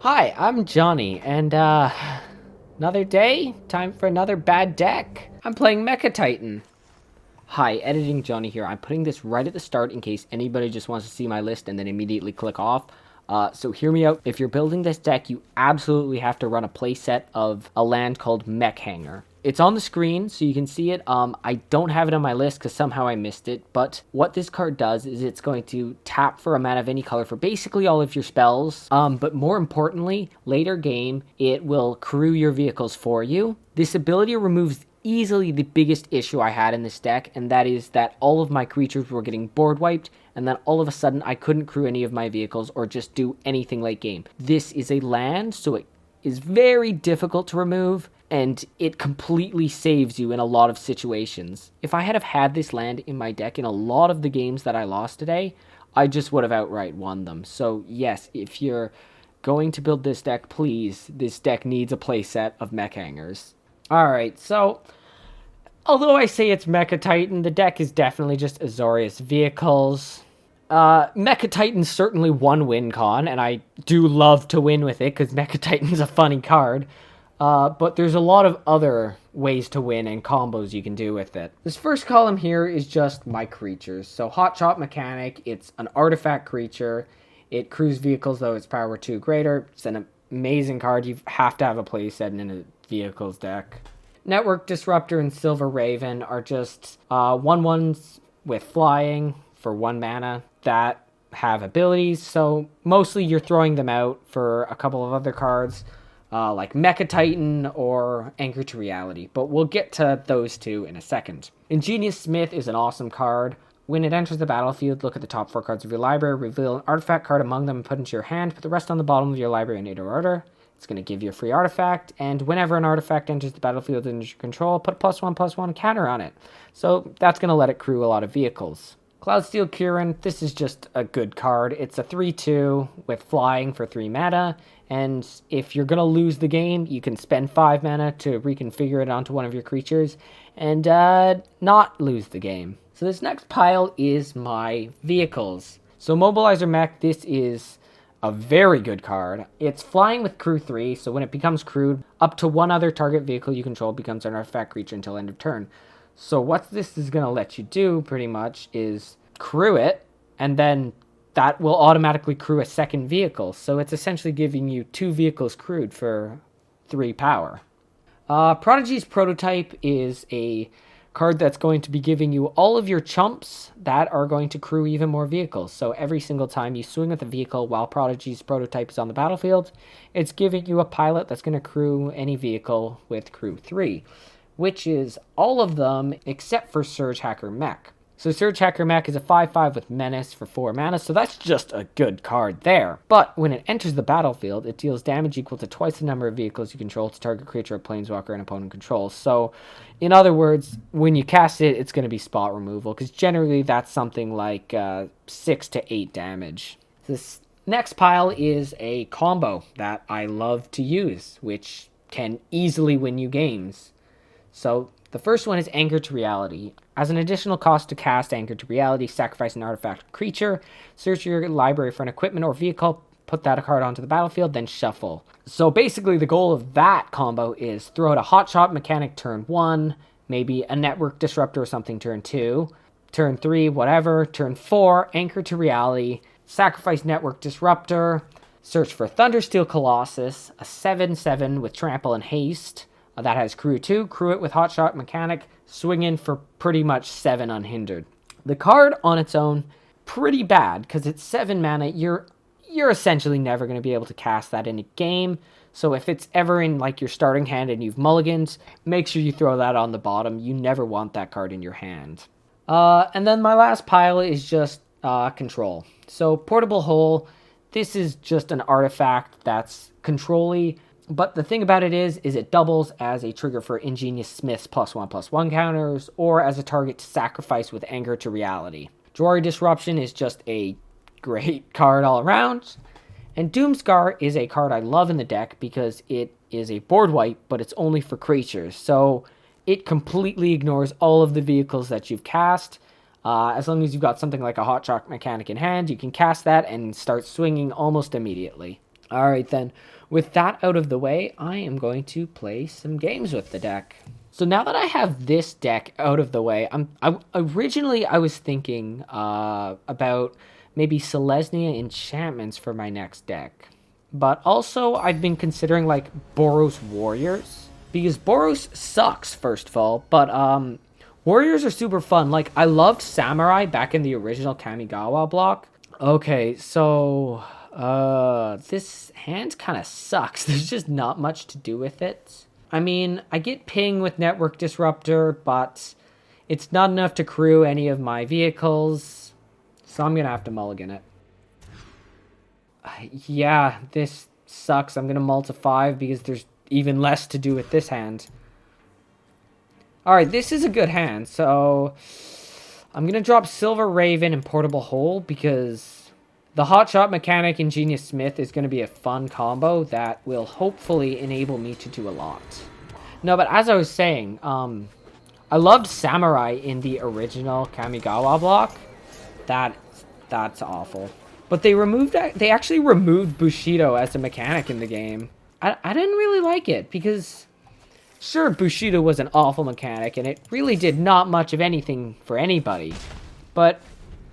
Hi, I'm Johnny, and another day, time for another bad deck. I'm playing MECHTITAN. Hi, Editing Johnny here. I'm putting this right at the start in case anybody just wants to see my list and then immediately click off. So hear me out. If you're building this deck, you absolutely have to run a playset of a land called Mech Hangar. It's on the screen, so you can see it. I don't have it on my list because somehow I missed it. But what this card does is it's going to tap for a mana of any color for basically all of your spells. But more importantly, later game, it will crew your vehicles for you. This ability removes easily the biggest issue I had in this deck, and that is that all of my creatures were getting board wiped, and then all of a sudden I couldn't crew any of my vehicles or just do anything late game. This is a land, so it is very difficult to remove, and it completely saves you in a lot of situations. If I had this land in my deck in a lot of the games that I lost today, I just would have outright won them. So yes, if you're going to build this deck, please, this deck needs a playset of mech hangers. Alright, so although I say it's MECHTITAN, the deck is definitely just Azorius vehicles. MECHTITAN's certainly one win con, and I do love to win with it because MECHTITAN's a funny card. But there's a lot of other ways to win and combos you can do with it. This first column here is just my creatures. So Hotshot Mechanic, it's an artifact creature. It crews vehicles though its power 2 greater. It's an amazing card. You have to have a playset in a vehicles deck. Network Disruptor and Silver Raven are just 1/1s with flying for 1 mana that have abilities. So mostly you're throwing them out for a couple of other cards like MECHTITAN or Anchor to Reality. But we'll get to those two in a second. Ingenious Smith is an awesome card. When it enters the battlefield, look at the top 4 cards of your library, reveal an artifact card among them and put into your hand. Put the rest on the bottom of your library in order. It's going to give you a free artifact, and whenever an artifact enters the battlefield under your control, put +1/+1 counter on it. So that's going to let it crew a lot of vehicles. Cloudsteel Kieran, this is just a good card. It's a 3/2 with flying for 3 mana, and if you're going to lose the game, you can spend 5 mana to reconfigure it onto one of your creatures and not lose the game. So this next pile is my vehicles. So Mobilizer Mech, this is a very good card. It's flying with crew 3, so when it becomes crewed, up to 1 other target vehicle you control becomes an artifact creature until end of turn. So what this is going to let you do, pretty much, is crew it, and then that will automatically crew a second vehicle. So it's essentially giving you 2 vehicles crewed for 3 power. Prodigy's Prototype is a card that's going to be giving you all of your chumps that are going to crew even more vehicles. So every single time you swing with a vehicle while Prodigy's Prototype is on the battlefield, it's giving you a pilot that's going to crew any vehicle with crew 3, which is all of them except for Surge Hacker Mech. So Surge Hacker Mech is a 5/5 with Menace for 4 mana, so that's just a good card there. But when it enters the battlefield, it deals damage equal to twice the number of vehicles you control to target creature or planeswalker an opponent controls. So, in other words, when you cast it, it's going to be spot removal, because generally that's something like 6 to 8 damage. This next pile is a combo that I love to use, which can easily win you games. So the first one is Anchor to Reality. As an additional cost to cast Anchor to Reality, sacrifice an artifact creature, search your library for an equipment or vehicle, put that card onto the battlefield, then shuffle. So basically the goal of that combo is throw out a Hotshot Mechanic turn 1, maybe a Network Disruptor or something turn 2, turn 3, whatever, turn 4, Anchor to Reality, sacrifice Network Disruptor, search for Thundersteel Colossus, a 7/7 with Trample and Haste, that has crew 2, crew it with Hotshot Mechanic, swing in for pretty much 7 unhindered. The card on its own, pretty bad, because it's 7 mana, you're essentially never going to be able to cast that in a game, so if it's ever in like your starting hand and you've mulligans, make sure you throw that on the bottom. You never want that card in your hand. And then my last pile is just control. So Portable Hole, this is just an artifact that's control-y. But the thing about it is it doubles as a trigger for Ingenious Smith's +1/+1 counters, or as a target to sacrifice with Anger to Reality. Jwari Disruption is just a great card all around. And Doomscar is a card I love in the deck because it is a board wipe, but it's only for creatures. So it completely ignores all of the vehicles that you've cast. As long as you've got something like a Hotshot Mechanic in hand, you can cast that and start swinging almost immediately. Alright then, with that out of the way, I am going to play some games with the deck. So now that I have this deck out of the way, originally I was thinking about maybe Selesnya enchantments for my next deck. But also I've been considering like Boros Warriors. Because Boros sucks, first of all, but Warriors are super fun. Like, I loved Samurai back in the original Kamigawa block. Okay, so this hand kind of sucks. There's just not much to do with it. I mean, I get ping with Network Disruptor, but it's not enough to crew any of my vehicles, so I'm gonna have to mulligan it. Yeah, this sucks. I'm gonna mull to 5 because there's even less to do with this hand. Alright, this is a good hand, so I'm gonna drop Silver Raven and Portable Hole because the Hotshot Mechanic and Genius Smith is gonna be a fun combo that will hopefully enable me to do a lot. No, but as I was saying, I loved Samurai in the original Kamigawa block. That's awful. But they actually removed Bushido as a mechanic in the game. I didn't really like it because, sure, Bushido was an awful mechanic and it really did not much of anything for anybody. But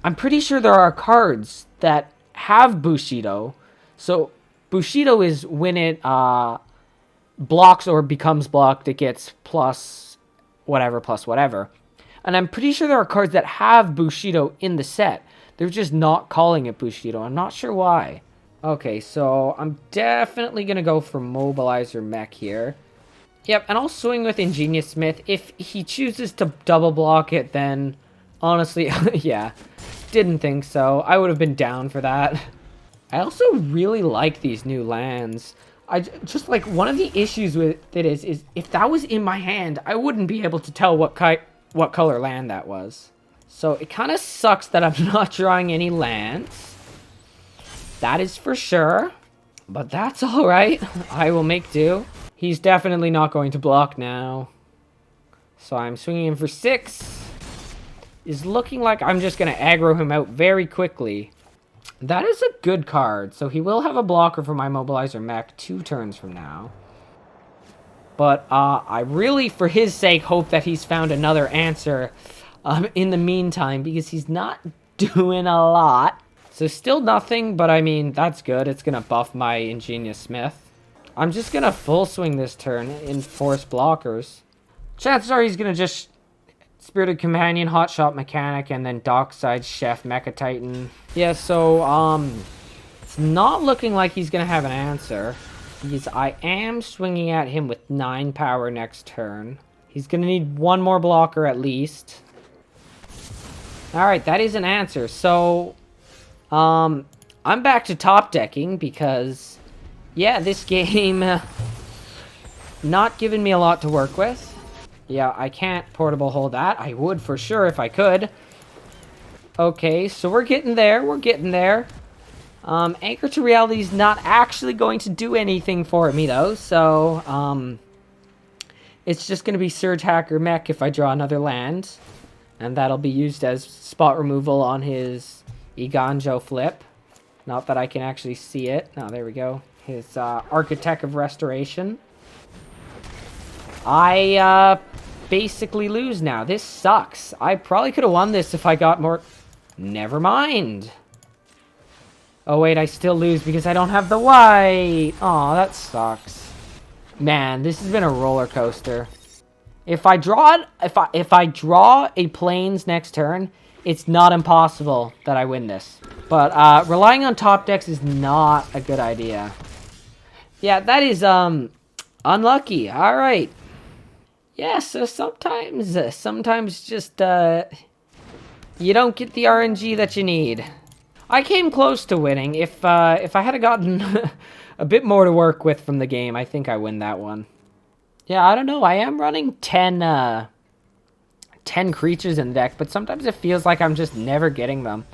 I'm pretty sure there are cards that have Bushido. So Bushido is when it blocks or becomes blocked, it gets plus whatever. And I'm pretty sure there are cards that have Bushido in the set. They're just not calling it Bushido. I'm not sure why. Okay, so I'm definitely going to go for Mobilizer Mech here. Yep, and I'll swing with Ingenious Smith. If he chooses to double block it, then honestly, yeah, didn't think so. I would have been down for that. I also really like these new lands. I just like one of the issues with it is if that was in my hand, I wouldn't be able to tell what color land that was. So it kind of sucks that I'm not drawing any lands. That is for sure. But that's alright. I will make do. He's definitely not going to block now. So I'm swinging him for 6. Is looking like I'm just going to aggro him out very quickly. That is a good card. So he will have a blocker for my Mobilizer Mech 2 turns from now. But I really, for his sake, hope that he's found another answer in the meantime. Because he's not doing a lot. So still nothing, but I mean, that's good. It's going to buff my Ingenious Smith. I'm just going to full swing this turn in force blockers. Chances are he's going to just Spirited Companion, Hotshot Mechanic, and then Dockside Chef MECHTITAN. Yeah, so, it's not looking like he's going to have an answer. Because I am swinging at him with 9 power next turn. He's going to need 1 more blocker at least. Alright, that is an answer. So, I'm back to top decking because, yeah, this game not giving me a lot to work with. Yeah, I can't portable hold that. I would for sure if I could. Okay, so we're getting there. We're getting there. Anchor to Reality is not actually going to do anything for me, though. So, it's just going to be Surge Hacker Mech if I draw another land. And that'll be used as spot removal on his Iganjo flip. Not that I can actually see it. No, there we go. His Architect of Restoration. I basically lose now. This sucks. I probably could have won this if I got more... Never mind. Oh, wait, I still lose because I don't have the white. Aw, that sucks. Man, this has been a roller coaster. If I draw a plains next turn, it's not impossible that I win this. But relying on top decks is not a good idea. Yeah, that is unlucky. All right. Yeah, so sometimes just you don't get the RNG that you need. I came close to winning. If I had gotten a bit more to work with from the game, I think I win that one. Yeah, I don't know. I am running 10 creatures in the deck, but sometimes it feels like I'm just never getting them.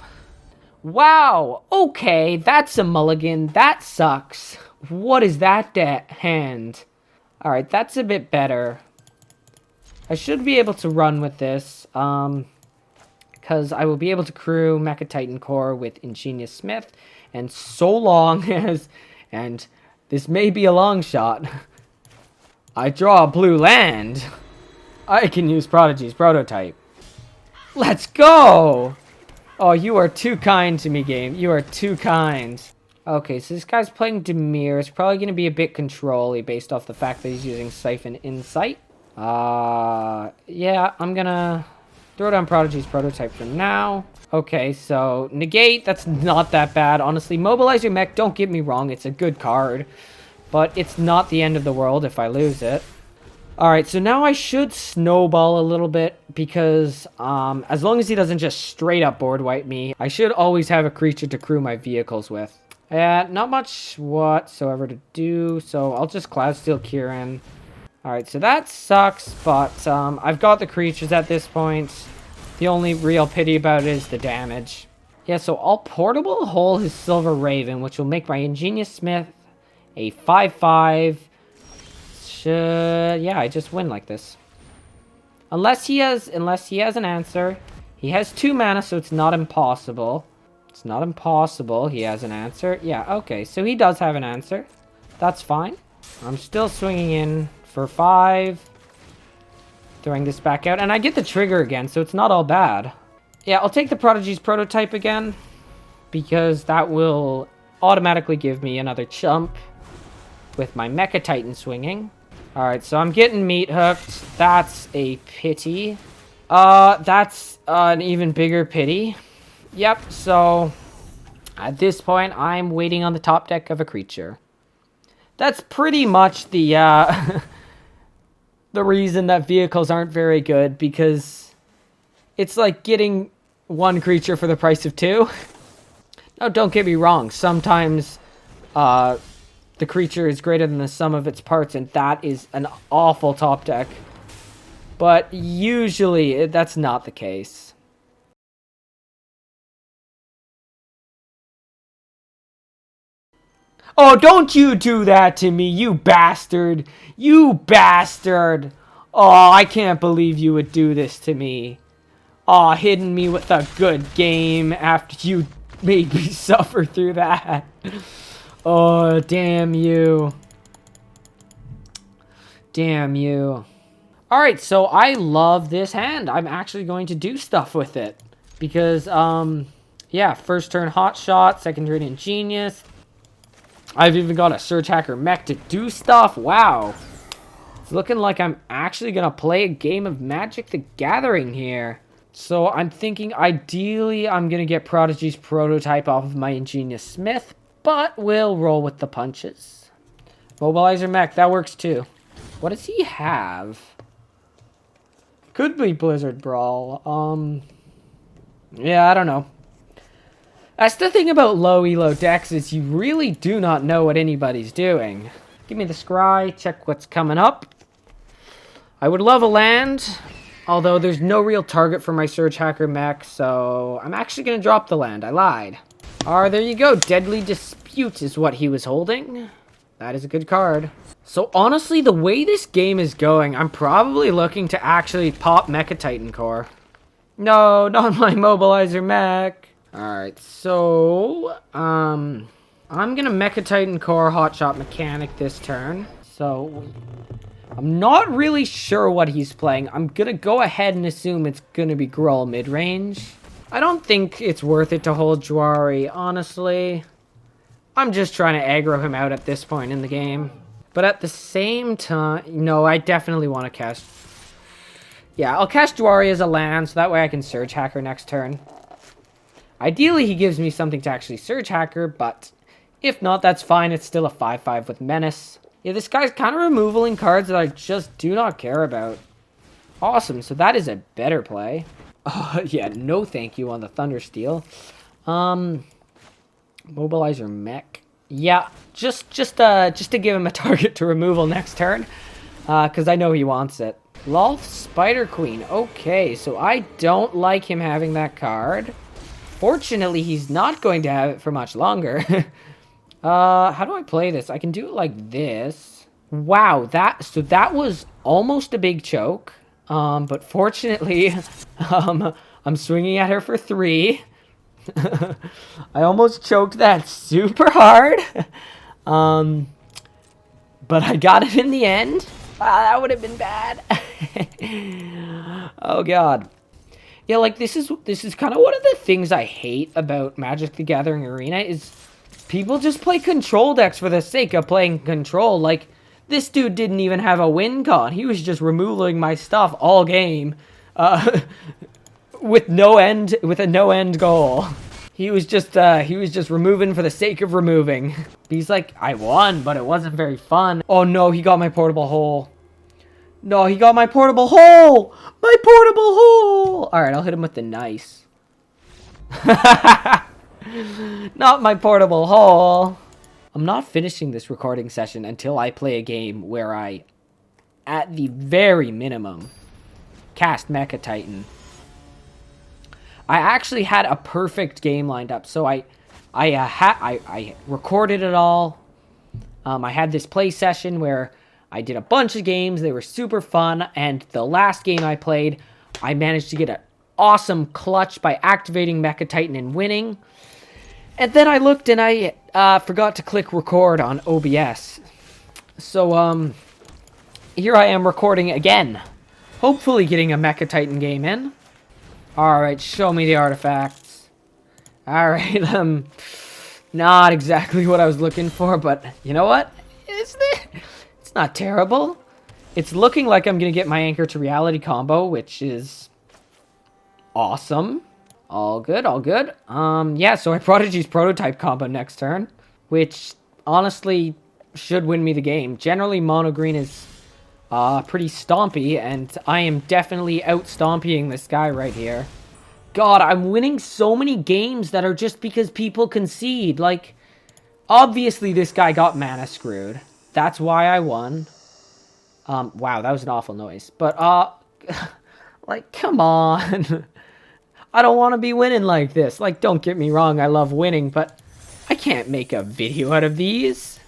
Wow! Okay, that's a mulligan. That sucks. What is that hand? Alright, that's a bit better. I should be able to run with this, because I will be able to crew MECHTITAN Core with Ingenious Smith, and so long And this may be a long shot. I draw a blue land. I can use Prodigy's prototype. Let's go! Oh, you are too kind to me, game. You are too kind. Okay, so this guy's playing Demir. It's probably going to be a bit control-y based off the fact that he's using Siphon Insight. Yeah, I'm going to throw down Prodigy's prototype for now. Okay, so negate, that's not that bad. Honestly, Mobilize Your Mech, don't get me wrong, it's a good card. But it's not the end of the world if I lose it. Alright, so now I should snowball a little bit because as long as he doesn't just straight up board wipe me, I should always have a creature to crew my vehicles with. Not much whatsoever to do, so I'll just Cloudsteel Kieran. Alright, so that sucks, but I've got the creatures at this point. The only real pity about it is the damage. Yeah, so I'll Portable Hole his Silver Raven, which will make my Ingenious Smith a 5/5. Yeah, I just win like this. Unless he has an answer. He has 2 mana, so it's not impossible. It's not impossible he has an answer. Yeah, okay, so he does have an answer. That's fine. I'm still swinging in for 5. Throwing this back out, and I get the trigger again, so it's not all bad. Yeah, I'll take the Prodigy's prototype again, because that will automatically give me another chump with my MECHTITAN swinging. Alright, so I'm getting meat hooked. That's a pity. That's an even bigger pity. Yep, so at this point, I'm waiting on the top deck of a creature. That's pretty much the, the reason that vehicles aren't very good, because it's like getting 1 creature for the price of 2. Now, don't get me wrong. Sometimes, the creature is greater than the sum of its parts, and that is an awful top deck. But usually, that's not the case. Oh, don't you do that to me, you bastard! You bastard! Oh, I can't believe you would do this to me. Oh, hitting me with a good game after you made me suffer through that. Oh, damn you. Damn you. Alright, so I love this hand. I'm actually going to do stuff with it. Because, yeah, first turn Hot Shot, second turn Ingenious. I've even got a Surge Hacker Mech to do stuff. Wow. It's looking like I'm actually going to play a game of Magic the Gathering here. So I'm thinking ideally I'm going to get Prodigy's prototype off of my Ingenious Smith. But we'll roll with the punches. Mobilizer Mech, that works too. What does he have? Could be Blizzard Brawl. Yeah, I don't know. That's the thing about low elo decks, is you really do not know what anybody's doing. Give me the scry, check what's coming up. I would love a land, although there's no real target for my Surge Hacker Mech, so I'm actually going to drop the land. I lied. There you go. Deadly Dispute is what he was holding. That is a good card. So honestly, the way this game is going, I'm probably looking to actually pop MECHTITAN Core. No, not my Mobilizer Mech. Alright, so, I'm gonna MECHTITAN Core Hotshot Mechanic this turn. So, I'm not really sure what he's playing. I'm gonna go ahead and assume it's gonna be Gruul mid-range. I don't think it's worth it to hold Jwari, honestly. I'm just trying to aggro him out at this point in the game. But at the same time, no, I definitely want to cast... Yeah, I'll cast Jwari as a land, so that way I can Surge Hacker next turn. Ideally, he gives me something to actually Surge Hacker, but if not, that's fine. It's still a 5/5 with Menace. Yeah, this guy's kind of removaling cards that I just do not care about. Awesome, so that is a better play. Yeah, no thank you on the Thundersteel. Mobilizer Mech. Yeah, just to give him a target to removal next turn, because I know he wants it. Lolth Spider Queen. Okay, so I don't like him having that card. Fortunately, he's not going to have it for much longer. How do I play this? I can do it like this. Wow, so that was almost a big choke. But fortunately, I'm swinging at her for 3. I almost choked that super hard. But I got it in the end. That would have been bad. Oh god. Yeah, like this is kind of one of the things I hate about Magic the Gathering Arena is people just play control decks for the sake of playing control. Like this dude didn't even have a win con. He was just removing my stuff all game, with a no end goal. He was just removing for the sake of removing. He's like, I won, but it wasn't very fun. Oh no, he got my portable hole. No, he got my portable hole! My portable hole! Alright, I'll hit him with the nice. Not my portable hole. I'm not finishing this recording session until I play a game where I, at the very minimum, cast MECHTITAN. I actually had a perfect game lined up, so I recorded it all. I had this play session where I did a bunch of games. They were super fun, and the last game I played, I managed to get an awesome clutch by activating MECHTITAN and winning. And then I looked and I forgot to click record on OBS. So here I am recording again, hopefully getting a MECHTITAN game in. Alright, show me the artifacts. Alright, not exactly what I was looking for, but you know what? It's not terrible. It's looking like I'm going to get my Anchor to Reality combo, which is awesome. All good, all good. Yeah, so I Prodigy's Prototype combo next turn, which honestly should win me the game. Generally, mono green is pretty stompy, and I am definitely out-stompying this guy right here. God, I'm winning so many games that are just because people concede. Like, obviously this guy got mana screwed. That's why I won. Wow, that was an awful noise. But, like, come on. I don't want to be winning like this. Like, don't get me wrong, I love winning, but I can't make a video out of these.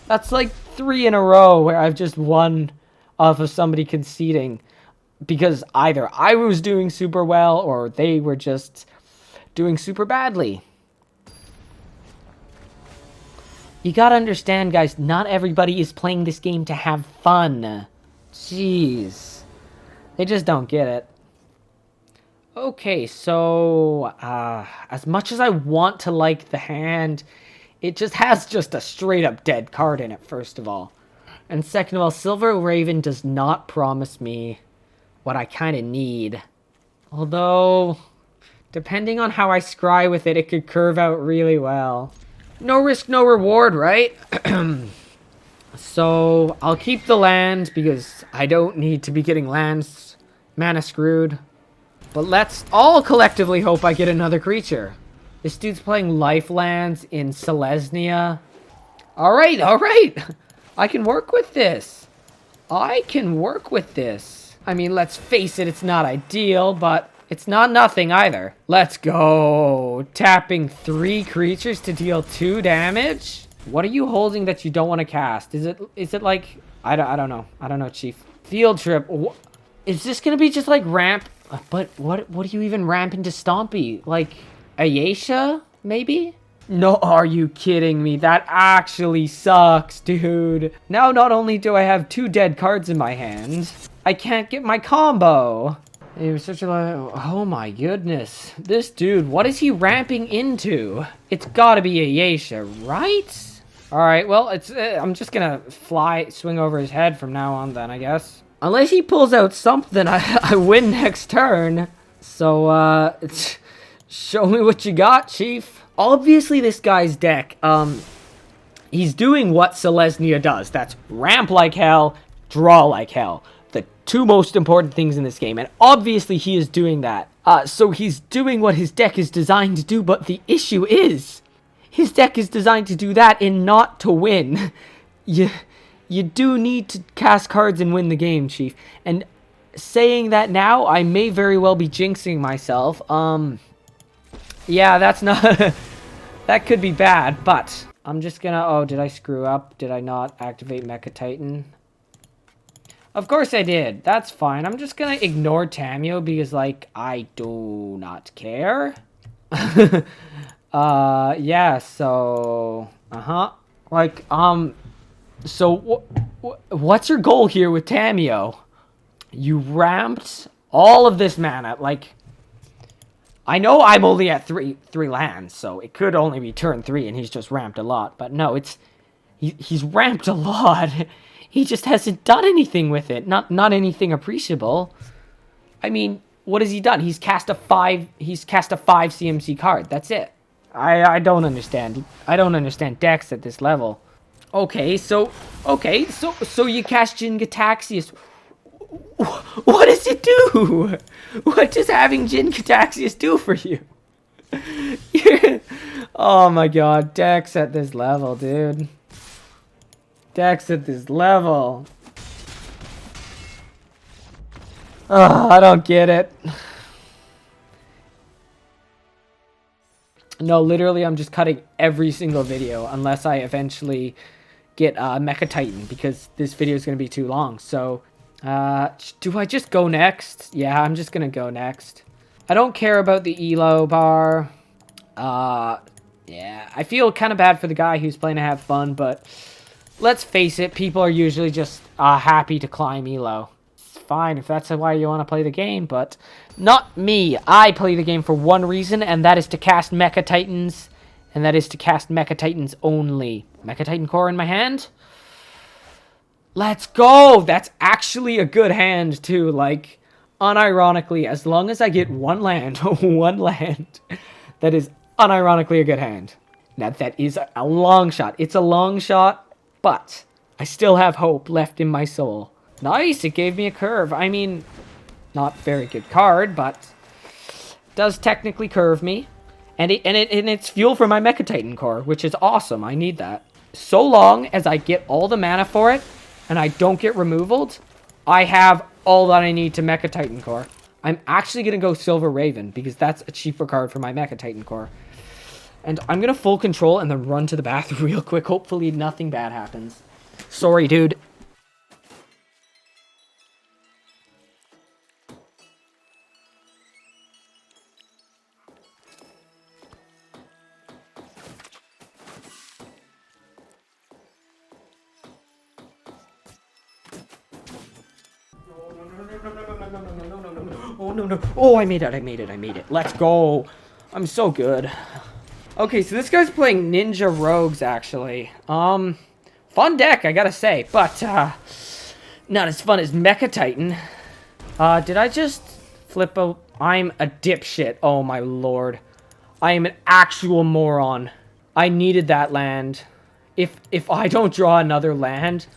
That's like 3 in a row where I've just won off of somebody conceding because either I was doing super well or they were just doing super badly. You gotta understand, guys, not everybody is playing this game to have fun. Jeez. They just don't get it. Okay, so, as much as I want to like the hand, it just has just a straight-up dead card in it, first of all. And second of all, Silver Raven does not promise me what I kind of need. Although, depending on how I scry with it, it could curve out really well. No risk, no reward, right? So, I'll keep the land, because I don't need to be getting lands mana screwed. But let's all collectively hope I get another creature. This dude's playing life lands in Selesnya. Alright, alright! I can work with this. I can work with this. I mean, let's face it, it's not ideal, but it's not nothing either. Let's go! Tapping 3 creatures to deal 2 damage? What are you holding that you don't want to cast? Is it like... I don't know. I don't know, Chief. Field Trip. Is this gonna be just like ramp... But what do you even ramp into Stompy? Like, Ayesha, maybe? No, are you kidding me? That actually sucks, dude. Now, not only do I have 2 dead cards in my hand, I can't get my combo. It was such a... Oh my goodness. This dude, what is he ramping into? It's gotta be Ayesha, right? Alright, well, it's... I'm just gonna swing over his head from now on then, I guess. Unless he pulls out something, I win next turn. So, show me what you got, Chief. Obviously, this guy's deck, he's doing what Selesnya does. That's ramp like hell, draw like hell. The 2 most important things in this game. And obviously, he is doing that. So he's doing what his deck is designed to do. But the issue is, his deck is designed to do that and not to win. You do need to cast cards and win the game, Chief. And saying that now, I may very well be jinxing myself. Yeah, that's not... that could be bad, but... I'm just gonna... Oh, did I screw up? Did I not activate MECHTITAN? Of course I did. That's fine. I'm just gonna ignore Tamio because, like, I do not care. Yeah, so... Like, so what's your goal here with Tamio? You ramped all of this mana. Like, I know I'm only at three lands, so it could only be turn 3, and he's just ramped a lot. But no, he's ramped a lot. He just hasn't done anything with it. Not anything appreciable. I mean, what has he done? He's cast a 5 CMC card. That's it. I don't understand. I don't understand decks at this level. Okay, so you cast Jin Gataxius. What does it do? What does having Jin Gataxius do for you? Oh my god, decks at this level, dude. Decks at this level. Oh, I don't get it. No, literally, I'm just cutting every single video unless I eventually get MECHTITAN, because this video is going to be too long. So, do I just go next? Yeah, I'm just going to go next. I don't care about the ELO bar. Yeah, I feel kind of bad for the guy who's playing to have fun, but let's face it, people are usually just happy to climb ELO. It's fine if that's why you want to play the game, but not me. I play the game for one reason, and that is to cast MECHTITANs, and that is to cast MECHTITANs only. MECHTITAN core in my hand. Let's go! That's actually a good hand, too. Like, unironically, as long as I get one land, one land, that is unironically a good hand. Now, that is a long shot. It's a long shot, but I still have hope left in my soul. Nice, it gave me a curve. I mean, not very good card, but does technically curve me. And it's fuel for my MECHTITAN core, which is awesome. I need that. So long as I get all the mana for it, and I don't get removaled, I have all that I need to MECHTITAN core. I'm actually going to go Silver Raven, because that's a cheaper card for my MECHTITAN core. And I'm going to full control and then run to the bathroom real quick. Hopefully nothing bad happens. Sorry, dude. Oh, no. Oh, I made it. Let's go. I'm so good. Okay, so this guy's playing Ninja Rogues, actually. Fun deck, I gotta say. But, not as fun as MECHTITAN. Did I just flip a... I'm a dipshit. Oh, my lord. I am an actual moron. I needed that land. If I don't draw another land,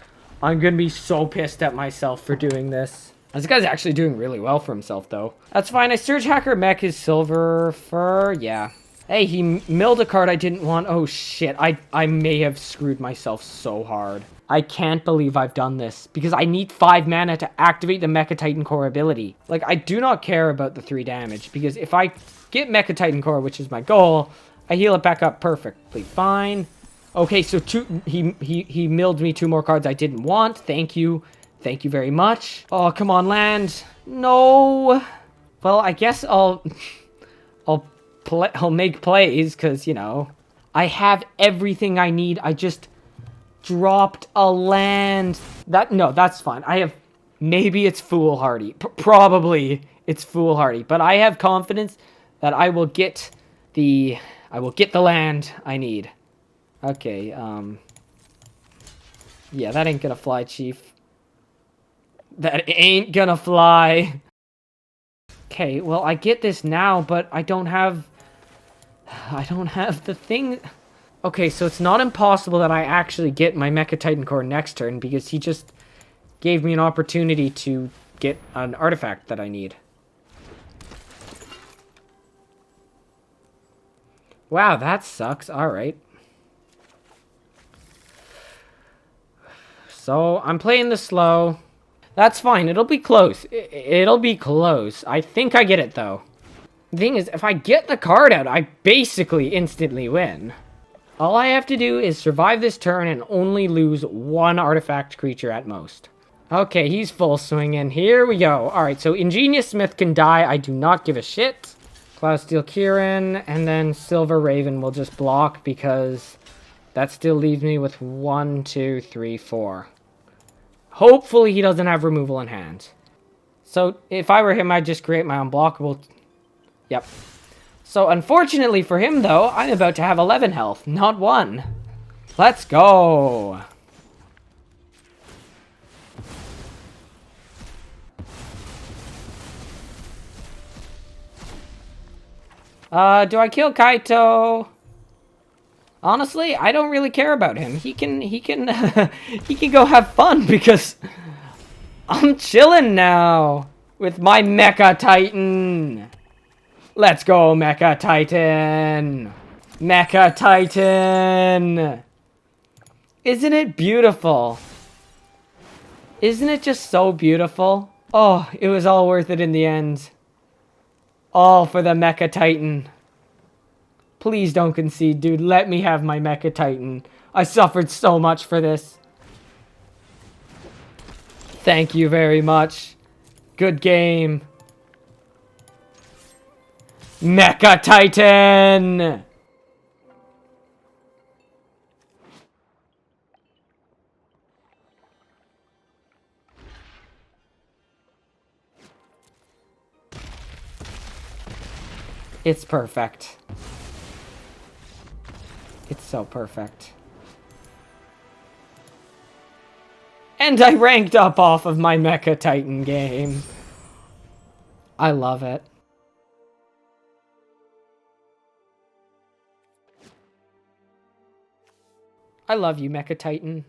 I'm gonna be so pissed at myself for doing this. This guy's actually doing really well for himself, though. That's fine. I Surge Hacker Mech his silver for... Yeah. Hey, he milled a card I didn't want. Oh, shit. I may have screwed myself so hard. I can't believe I've done this, because I need 5 mana to activate the MECHTITAN core ability. Like, I do not care about the 3 damage, because if I get MECHTITAN core, which is my goal, I heal it back up perfectly fine. Okay, so he milled me 2 more cards I didn't want. Thank you. Thank you very much. Oh, come on, land. No. Well, I guess I'll make plays, because, you know, I have everything I need. I just dropped a land. No, that's fine. I have... Maybe it's foolhardy. Probably it's foolhardy. But I have confidence that I will get the land I need. Okay, yeah, that ain't gonna fly, Chief. That ain't gonna fly. Okay, well, I get this now, but I don't have the thing. Okay, so it's not impossible that I actually get my MECHTITAN core next turn, because he just gave me an opportunity to get an artifact that I need. Wow, that sucks. Alright. So, I'm playing this slow. That's fine. It'll be close. It'll be close. I think I get it, though. The thing is, if I get the card out, I basically instantly win. All I have to do is survive this turn and only lose 1 artifact creature at most. Okay, he's full swinging. Here we go. Alright, so Ingenious Smith can die. I do not give a shit. Cloudsteel Kieran, and then Silver Raven will just block because That still leaves me with 1, 2, 3, 4. Hopefully he doesn't have removal in hand. So if I were him, I'd just create my unblockable. Yep. So unfortunately for him, though, I'm about to have 11 health, not 1. Let's go. Do I kill Kaito? Honestly, I don't really care about him. He can he can go have fun because I'm chilling now with my Mecha Titan. Let's go, Mecha Titan. Mecha Titan. Isn't it beautiful? Isn't it just so beautiful? Oh, it was all worth it in the end. All for the Mecha Titan. Please don't concede, dude. Let me have my Mecha Titan. I suffered so much for this. Thank you very much. Good game. Mecha Titan! It's perfect. It's so perfect. And I ranked up off of my Mecha Titan game. I love it. I love you, Mecha Titan.